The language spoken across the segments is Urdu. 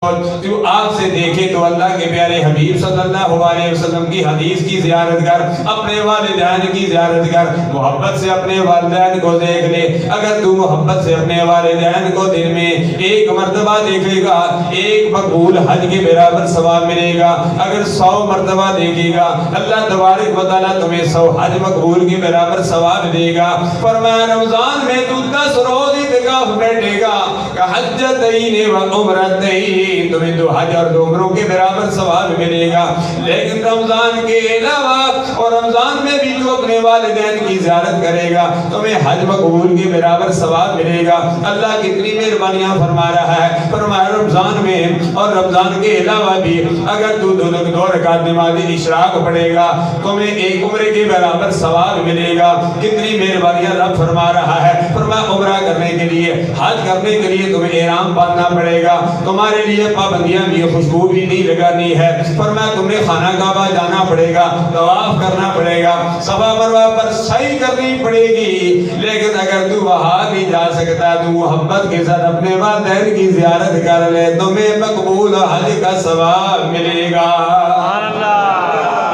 تو آپ سے دیکھے تو اللہ کے پیارے حبیب صلی اللہ علیہ وسلم کی حدیث کی زیارت کر، اپنے والدین کی زیارت کر، محبت سے اپنے والدین کو دیکھ لے۔ اگر تو محبت سے اپنے والدین کو دن میں ایک مرتبہ دیکھے گا، ایک مقبول حج کے برابر ثواب ملے گا۔ اگر 100 مرتبہ دیکھے گا، اللہ تبارک و تعالیٰ تمہیں 100 حج مقبول کے برابر ثواب دے گا۔ فرمایا رمضان میں تو 10 روز اعتکاف بیٹھے گا کہ حجتین و عمرتین، تمہیں 2 حج اور 2 عمروں کے برابر ثواب ملے گا۔ لیکن رمضان کے علاوہ اور رمضان میں بھی تو اپنے والدین کی زیارت کرے گا، تمہیں حج مقبول کے برابر ثواب ملے گا۔ اللہ کتنی مہربانیاں فرما رہا ہے۔ فرمایا رمضان میں اور رمضان کے علاوہ بھی اگر تو 2 رکعت نماز اشراق پڑھے گا، تمہیں 1 عمرے کے برابر ثواب ملے گا۔ کتنی مہربانیاں رب فرما رہا ہے۔ فرمایا عمرہ کرنے کے لیے، حج کرنے کے لیے تمہیں احرام باندھنا پڑے گا، تمہارے لیے پابندیاں بھی، خوشبو بھی نہیں لگانی ہے۔ فرمایا تم نے خانہ کعبہ جانا پڑے گا، طواف کرنا پڑے گا، صفا مروہ پر سعی کرنی پڑے گی۔ لیکن اگر تو وہاں نہیں جا سکتا، تو محبت کے ساتھ اپنے والدین کی زیارت کر لے، تمہیں مقبول حج کا ثواب ملے گا۔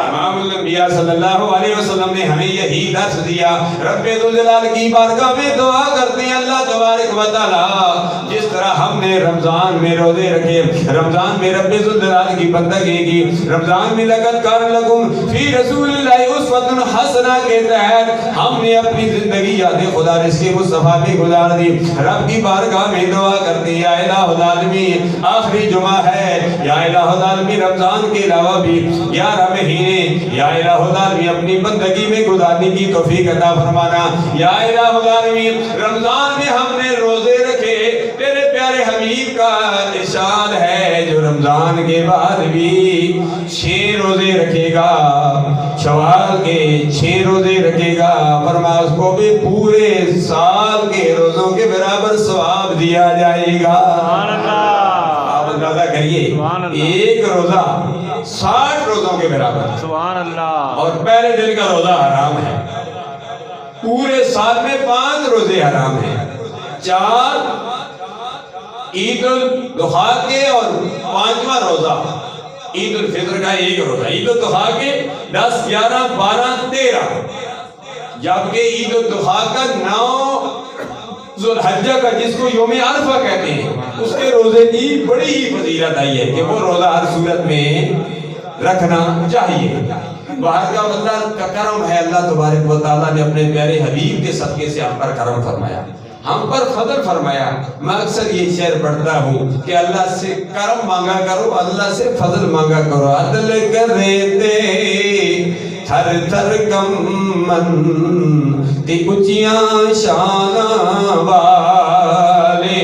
امام الانبیاء صلی اللہ علیہ وسلم نے ہمیں یہی درس دیا۔ رب ذوالجلال کی بارگاہ میں دعا کرتے ہیں اللہ تبارک و تعالی جس طرح ہم نے رمضان میں روزے رکھے، رمضان میں رب ذوالجلال کی بندگی کی، رمضان میں لقد کان لکم فی رسول اللہ اسوۃ حسنہ کے تحت ہم نے اپنی زندگی یاد خدا رزق مصطفیٰ میں گزار دی۔ رب کی بارگاہ میں دعا کرتے ہیں یا الہ العالمین، آخری جمعہ ہے، یا الہ العالمین رمضان کے علاوہ بھی 11 مہینے یا الہ العالمین اپنی بندگی میں گزارنے کی توفیق عطا فرمانا۔ یا الہ العالمین رمضان میں ہم نے روزے رکھے، تیرے پیارے حبیب کا ارشاد ہے جو رمضان کے بعد بھی 6 روزے رکھے گا، شوال کے 6 روزے رکھے گا، فرمایا اس کو بھی پورے سال کے روزوں کے برابر ثواب دیا جائے گا۔ آپ اندازہ کریے، ایک روزہ 60 روزوں کے برابر، سبحان اللہ۔ اور پہلے دن کا روزہ حرام ہے، پورے سال میں 5 روزے حرام ہیں، 4 عید الاضحیٰ کے اور 5واں روزہ عید الفطر کا 1 روزہ، عید الاضحیٰ کے 10 11 12 13، جبکہ عید الاضحیٰ کا 9 ذوالحجہ کا جس کو یوم عرفہ کہتے ہیں، اس کے روزے کی بڑی ہی فضیلت آئی ہے کہ وہ روزہ ہر صورت میں رکھنا چاہیے۔ باہر کا اللہ کا کرم ہے، اللہ تبارک و تعالیٰ نے اپنے پیارے حبیب کے صدقے سے ہم پر کرم فرمایا، ہم پر فضل فرمایا۔ میں اکثر یہ شعر پڑھتا ہوں کہ اللہ سے کرم مانگا کرو، اللہ سے فضل مانگا کرو۔ عدل کرتے تھر تھر کمن تی اچیاں شانہ والے،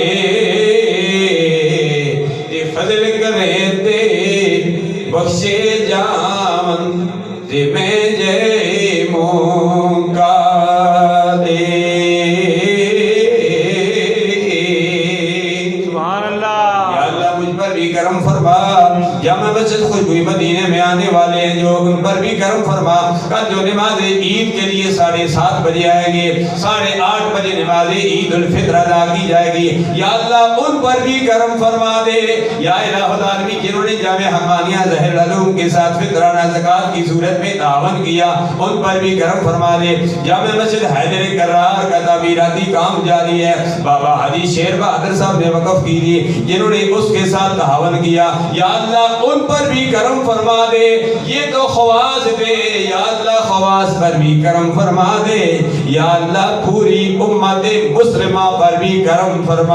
تی فضل کرتے بخشے جامن تی میں جے موکا دے۔ کرم فرما، جامع مسجد خوشبوئی مدینے میں آنے والے ہیں جو ان پر بھی کرم فرما۔ کل جو نماز عید کے لیے 7:30 بجے آئیں گے، 8:30 بجے نماز عید الفطر ادا کی جائے گی، یا اللہ ان پر بھی کرم فرما دے۔ یا الہ العالمین جنہوں نے جامع حقانیہ ظاہر العلوم کے ساتھ فطرانہ زکوٰۃ کی صورت میں تعاون کیا، ان پر بھی کرم فرما دے۔ جامع مسجد حیدر کرار کا تعمیراتی کام جاری ہے، بابا حاجی شیر بہادر صاحب نے وقف کی تھی، جنہوں نے اس کے ساتھ تعاون کیا، یا اللہ ان پر بھی کرم فرما دے۔ یہ تو خواص دے، یا اللہ خواص پر بھی کرم فرما دے، یا اللہ پوری امت مسلمہ پر بھی کرم فرما